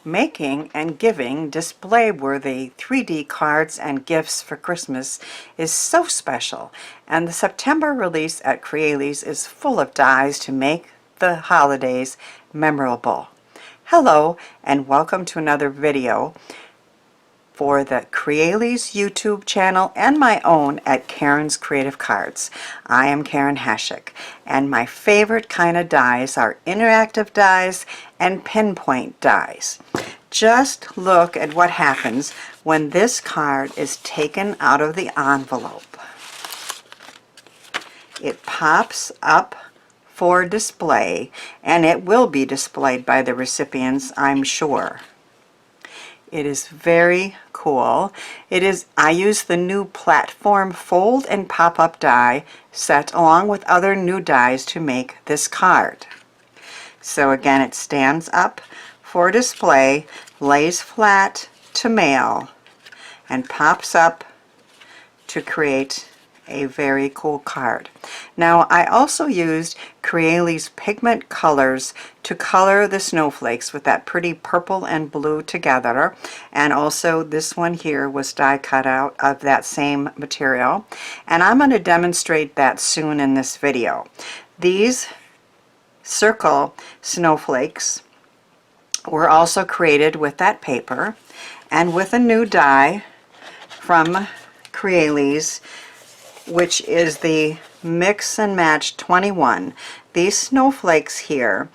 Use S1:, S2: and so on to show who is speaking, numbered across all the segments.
S1: Making and giving display-worthy 3D cards and gifts for Christmas is so special, and the September release at Crealies is full of dies to make the holidays memorable. Hello, and welcome to another video for the Crealies YouTube channel and my own at Karen's Creative Cards. I am Karen Hashik, and my favorite kind of dies are interactive dies and pinpoint dies. Just look at what happens when this card is taken out of the envelope. It pops up for display, and it will be displayed by the recipients, I'm sure. It is very cool. I use the new platform fold and pop-up die set along with other new dies to make this card. So again, it stands up for display, lays flat to mail, and pops up to create a very cool card. Now, I also used Crealies Pigment Colorzz to color the snowflakes with that pretty purple and blue together, and also this one here was die cut out of that same material, and I'm going to demonstrate that soon in this video. These circle snowflakes were also created with that paper and with a new die from Crealies, which is the Mix and Match 21. These snowflakes here,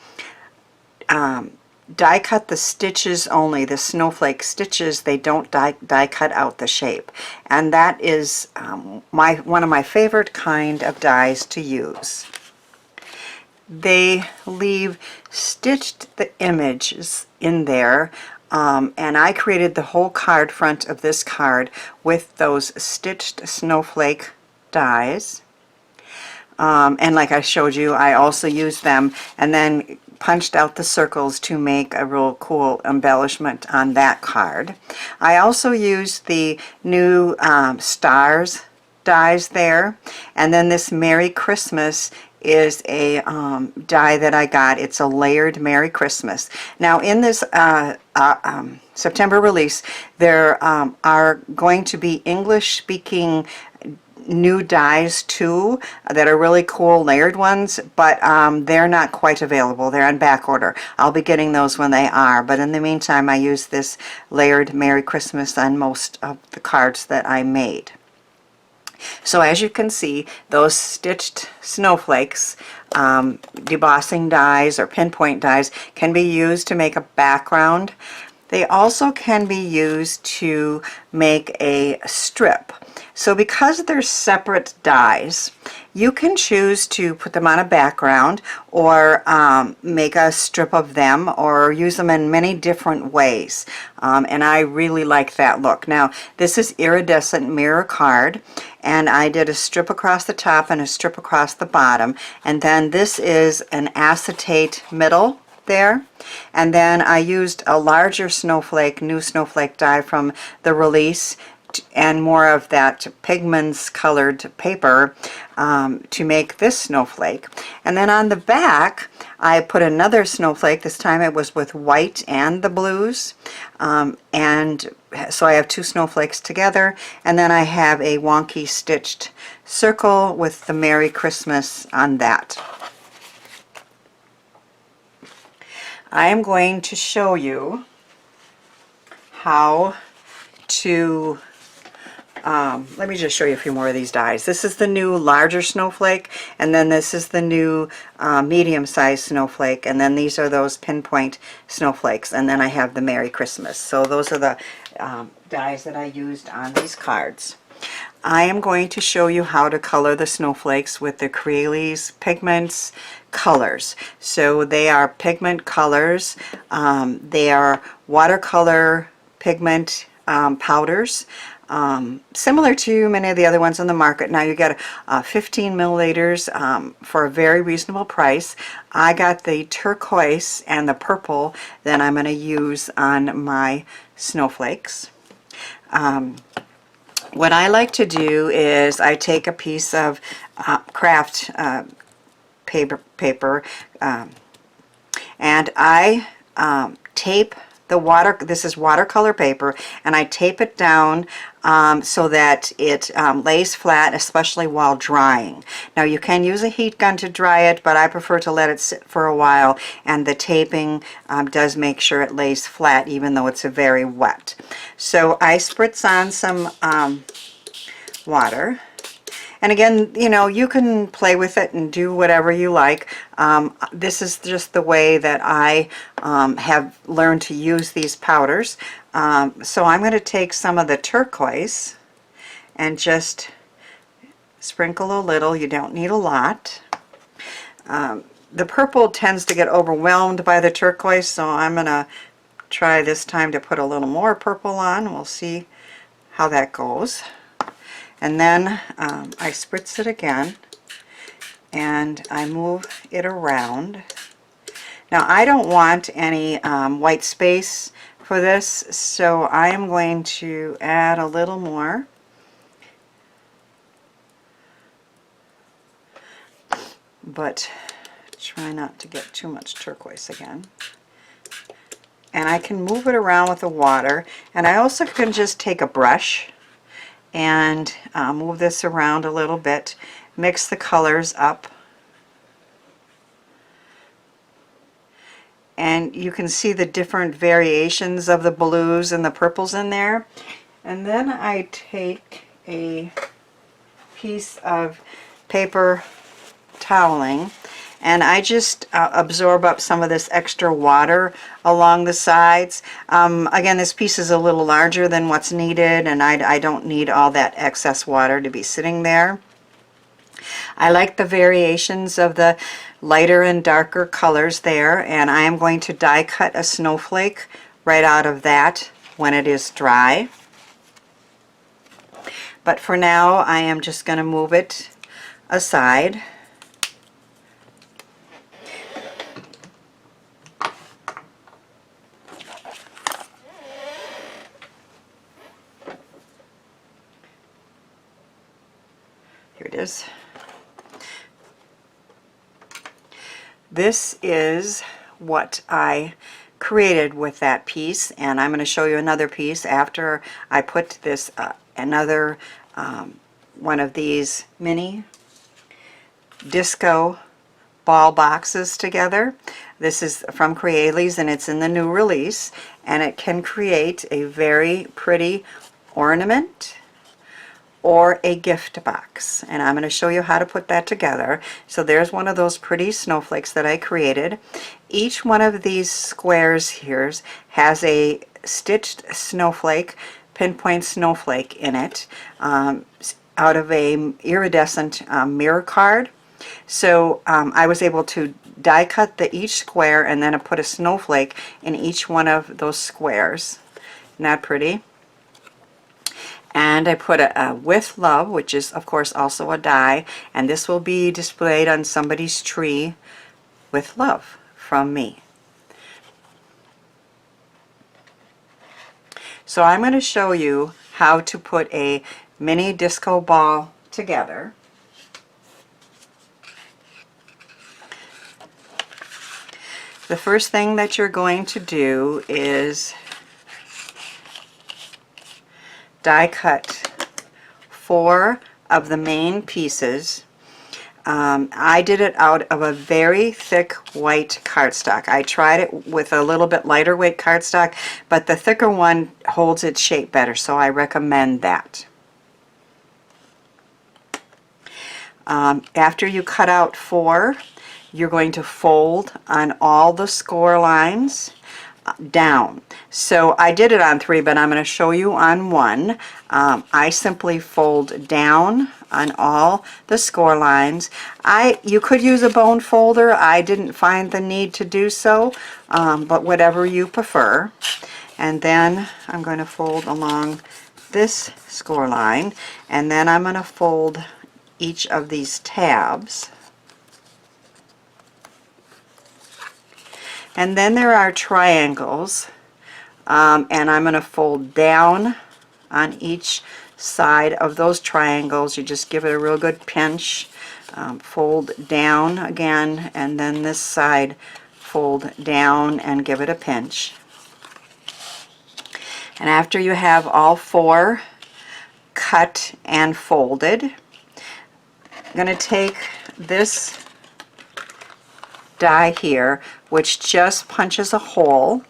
S1: die cut the stitches only, the snowflake stitches. They don't die cut out the shape, and that is one of my favorite kind of dies to use. They leave stitched the images in there, and I created the whole card front of this card with those stitched snowflake dies, and like I showed you, I also used them and then punched out the circles to make a real cool embellishment on that card. I also used the new stars dies there, and then this Merry Christmas is a die that I got. It's a layered Merry Christmas. Now in this September release, there are going to be English speaking new dies too that are really cool layered ones, but they're not quite available. They're on back order. I'll be getting those when they are, but in the meantime I use this layered Merry Christmas on most of the cards that I made. So as you can see, those stitched snowflakes, debossing dies or pinpoint dies, can be used to make a background. They also can be used to make a strip. So because they're separate dies, you can choose to put them on a background or make a strip of them or use them in many different ways. And I really like that look. Now, this is iridescent mirror card, and I did a strip across the top and a strip across the bottom. And then this is an acetate middle there, and then I used a larger snowflake, new snowflake die from the release, and more of that pigments colored paper to make this snowflake. And then on the back I put another snowflake. This time it was with white and the blues, and so I have two snowflakes together, and then I have a wonky stitched circle with the Merry Christmas on that. I am going to show you how to let me just show you a few more of these dies. This is the new larger snowflake, and then this is the new medium-sized snowflake, and then these are those pinpoint snowflakes, and then I have the Merry Christmas. So those are the dies that I used on these cards. I am going to show you how to color the snowflakes with the Crealies Pigment Colorzz. So they are Pigment Colorzz. They are watercolor pigment powders. Similar to many of the other ones on the market. Now you get 15 milliliters for a very reasonable price. I got the turquoise and the purple that I'm going to use on my snowflakes. What I like to do is I take a piece of craft paper and I tape this is watercolor paper, and I tape it down so that it lays flat, especially while drying. Now you can use a heat gun to dry it, but I prefer to let it sit for a while, and the taping does make sure it lays flat even though it's very wet. So I spritz on some water. And again, you know, you can play with it and do whatever you like. This is just the way that I have learned to use these powders. So I'm going to take some of the turquoise and just sprinkle a little. You don't need a lot. The purple tends to get overwhelmed by the turquoise, so I'm going to try this time to put a little more purple on. We'll see how that goes. And then I spritz it again, and I move it around. Now I don't want any white space for this, so I am going to add a little more. But try not to get too much turquoise again. And I can move it around with the water, and I also can just take a brush and move this around a little bit, mix the colors up, and you can see the different variations of the blues and the purples in there. And then I take a piece of paper toweling, and I just absorb up some of this extra water along the sides. Again, this piece is a little larger than what's needed, and I don't need all that excess water to be sitting there. I like the variations of the lighter and darker colors there, and I am going to die cut a snowflake right out of that when it is dry. But for now, I am just going to move it aside. Here it is. This is what I created with that piece, and I'm going to show you another piece after I put this another one of these mini disco ball boxes together. This is from Crealies, and it's in the new release, and it can create a very pretty ornament or a gift box, and I'm going to show you how to put that together. So there's one of those pretty snowflakes that I created. Each one of these squares here has a stitched snowflake, pinpoint snowflake in it, out of a iridescent mirror card. So I was able to die cut each square and then put a snowflake in each one of those squares. Isn't that pretty? And I put a With Love, which is of course also a die, and this will be displayed on somebody's tree with love from me. So I'm going to show you how to put a mini disco ball together. The first thing that you're going to do is die cut 4 of the main pieces. I did it out of a very thick white cardstock. I tried it with a little bit lighter weight cardstock, but the thicker one holds its shape better, so I recommend that. After you cut out 4, you're going to fold on all the score lines down. So I did it on 3, but I'm going to show you on 1. I simply fold down on all the score lines. You could use a bone folder. I didn't find the need to do so, but whatever you prefer. And then I'm going to fold along this score line, and then I'm going to fold each of these tabs. And then there are triangles, and I'm going to fold down on each side of those triangles. You just give it a real good pinch, fold down again, and then this side fold down and give it a pinch. And after you have all 4 cut and folded, I'm going to take this die here, which just punches a hole,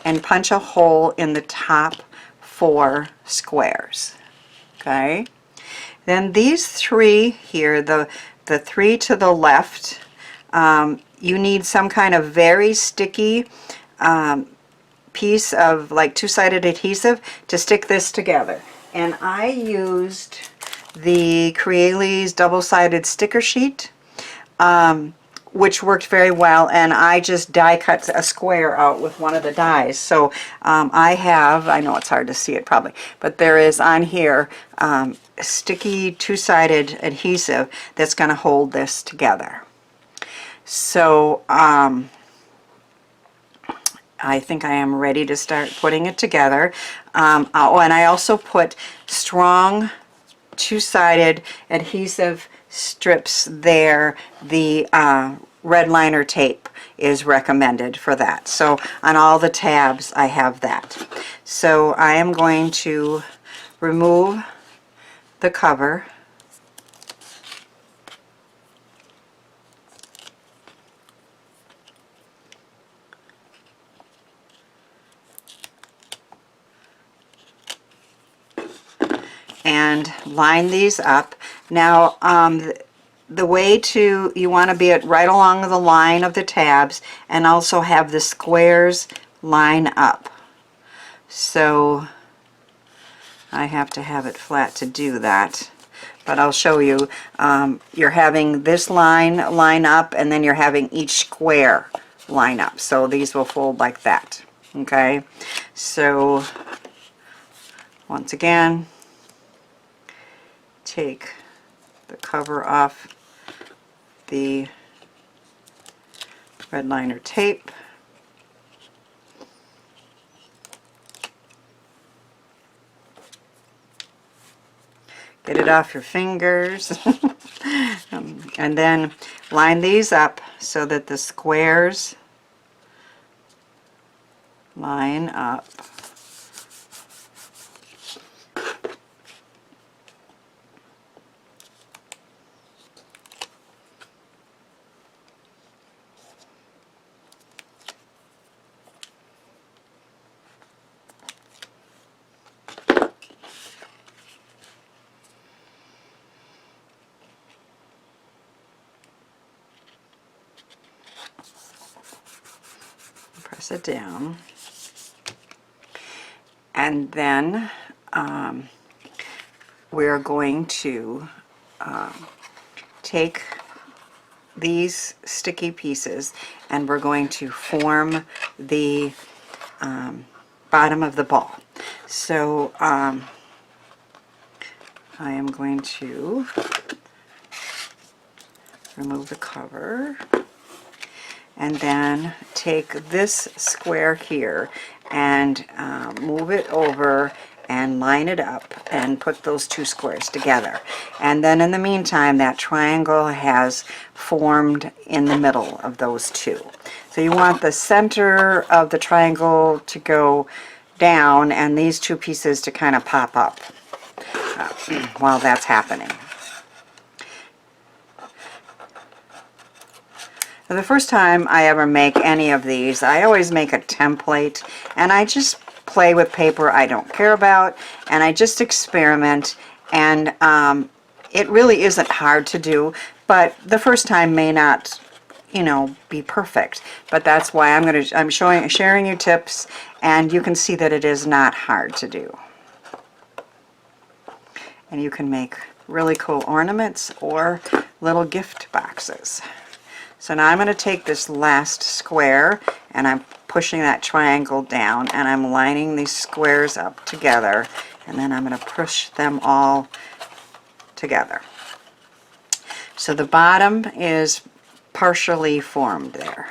S1: and punch a hole in the top 4 squares. Okay? Then these 3 here, the 3 to the left, you need some kind of very sticky piece of like 2-sided adhesive to stick this together. And I used the Crealies double-sided sticker sheet, which worked very well, and I just die cut a square out with one of the dies. So I know it's hard to see it probably, but there is on here sticky 2-sided adhesive that's going to hold this together. So I think I am ready to start putting it together. Oh, and I also put strong 2-sided adhesive strips there. The red liner tape is recommended for that. So on all the tabs I have that. So I am going to remove the cover. And line these up. Now the way you want to be right along the line of the tabs and also have the squares line up. So I have to have it flat to do that, but I'll show you. You're having this line up, and then you're having each square line up. So these will fold like that. Okay, so once again, take the cover off the red liner tape. Get it off your fingers. And then line these up so that the squares line up. Press it down, and then we're going to take these sticky pieces and we're going to form the bottom of the ball. So I am going to remove the cover, and then take this square here and move it over and line it up and put those 2 squares together. And then in the meantime, that triangle has formed in the middle of those 2. So you want the center of the triangle to go down and these 2 pieces to kind of pop up while that's happening. The first time I ever make any of these, I always make a template, and I just play with paper I don't care about, and I just experiment, and it really isn't hard to do, but the first time may not, you know, be perfect. But that's why I'm sharing you tips, and you can see that it is not hard to do. And you can make really cool ornaments or little gift boxes. So now I'm going to take this last square and I'm pushing that triangle down and I'm lining these squares up together, and then I'm going to push them all together. So the bottom is partially formed there.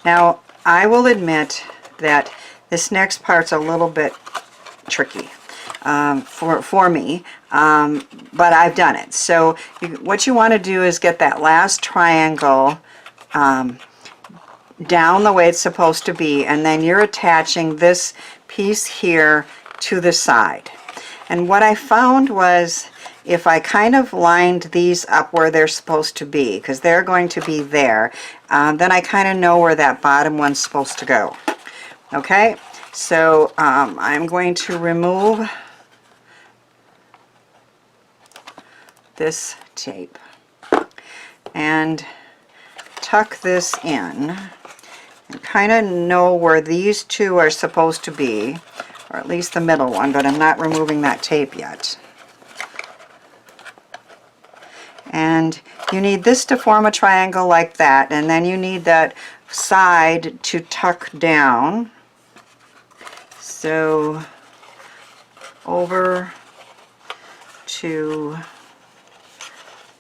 S1: Now I will admit that this next part's a little bit tricky for me, but I've done it. So what you want to do is get that last triangle down the way it's supposed to be, and then you're attaching this piece here to the side. And what I found was if I kind of lined these up where they're supposed to be, because they're going to be there, then I kind of know where that bottom one's supposed to go. Okay, so I'm going to remove this tape and tuck this in and kind of know where these two are supposed to be, or at least the middle one, but I'm not removing that tape yet. And you need this to form a triangle like that, and then you need that side to tuck down. So over to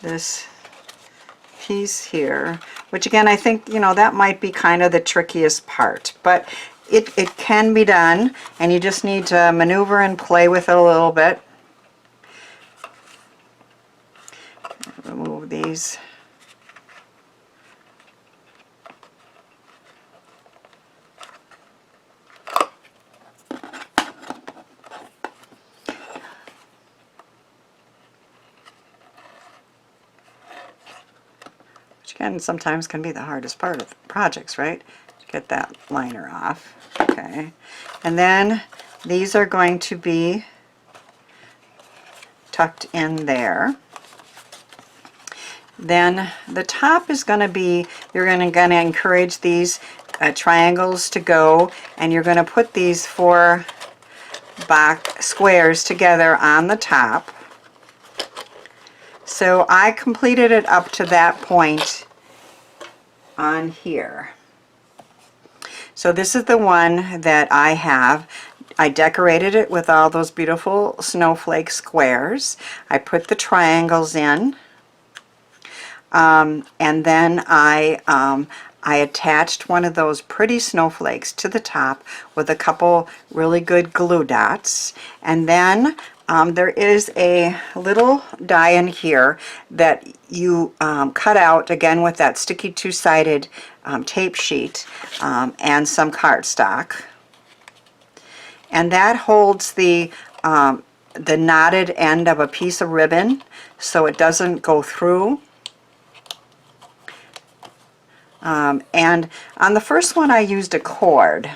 S1: this piece here, which again I think, you know, that might be kind of the trickiest part, but it can be done, and you just need to maneuver and play with it a little bit. Remove these. Which again sometimes can be the hardest part of projects, right? To get that liner off. Okay. And then these are going to be tucked in there. Then the top is going to be, you're going to encourage these triangles to go, and you're going to put these 4 box squares together on the top. So I completed it up to that point on here. So this is the one that I have. I decorated it with all those beautiful snowflake squares. I put the triangles in. And then I attached one of those pretty snowflakes to the top with a couple really good glue dots. And then there is a little die in here that you cut out, again with that sticky two-sided tape sheet and some cardstock. And that holds the knotted end of a piece of ribbon so it doesn't go through. And on the first one I used a cord,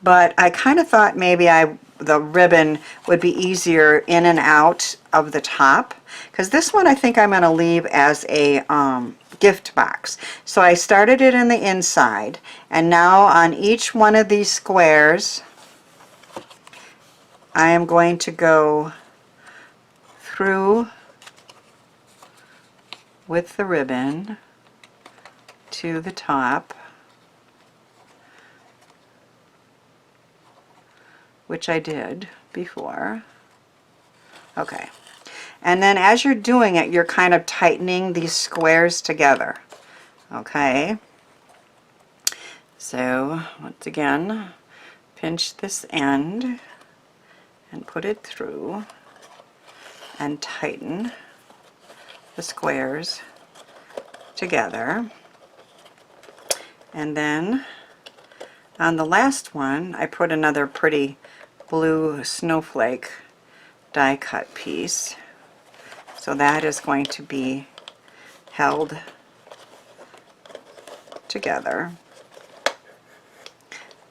S1: but I kind of thought maybe the ribbon would be easier in and out of the top, because this one I think I'm going to leave as a gift box. So I started it in the inside, and now on each one of these squares I am going to go through with the ribbon to the top, which I did before. Okay, and then as you're doing it, you're kind of tightening these squares together. Okay, so once again, pinch this end and put it through and tighten the squares together. And then on the last one I put another pretty blue snowflake die cut piece, so that is going to be held together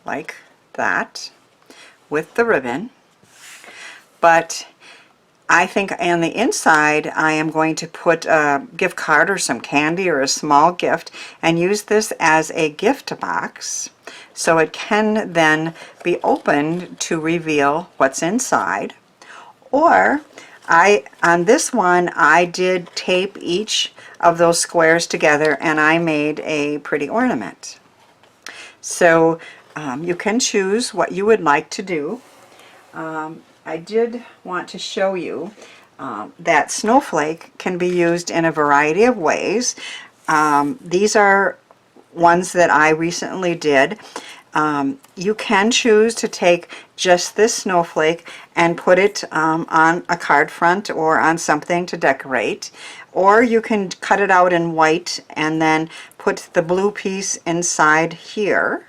S1: like that with the ribbon. But I think on the inside I am going to put a gift card or some candy or a small gift and use this as a gift box, so it can then be opened to reveal what's inside. Or on this one I did tape each of those squares together and I made a pretty ornament. So you can choose what you would like to do. I did want to show you that snowflake can be used in a variety of ways. These are ones that I recently did. You can choose to take just this snowflake and put it on a card front or on something to decorate. Or you can cut it out in white and then put the blue piece inside here.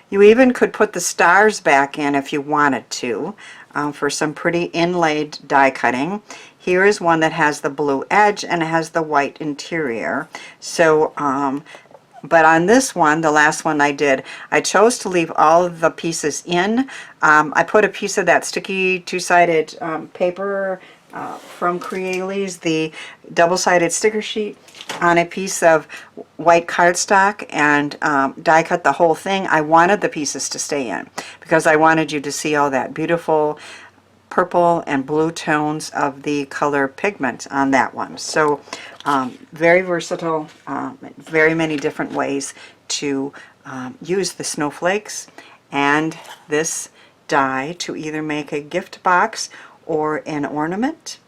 S1: You even could put the stars back in if you wanted to, for some pretty inlaid die cutting. Here is one that has the blue edge and it has the white interior. So, but on this one, the last one I did, I chose to leave all of the pieces in. I put a piece of that sticky two-sided paper from Crealies, the double-sided sticker sheet, on a piece of white cardstock and die cut the whole thing. I wanted the pieces to stay in because I wanted you to see all that beautiful purple and blue tones of the color pigment on that one. So very versatile, very many different ways to use the snowflakes and this die to either make a gift box or an ornament,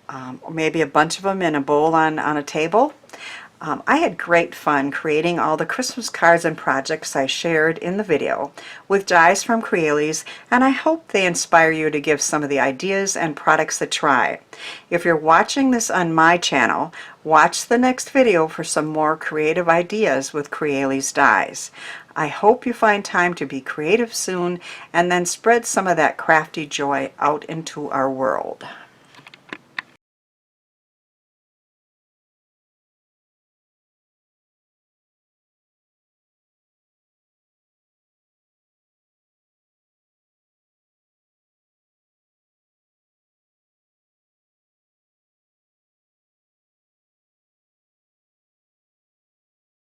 S1: or maybe a bunch of them in a bowl on a table. I had great fun creating all the Christmas cards and projects I shared in the video with dies from Crealies, and I hope they inspire you to give some of the ideas and products a try. If you're watching this on my channel, watch the next video for some more creative ideas with Crealies dies. I hope you find time to be creative soon and then spread some of that crafty joy out into our world.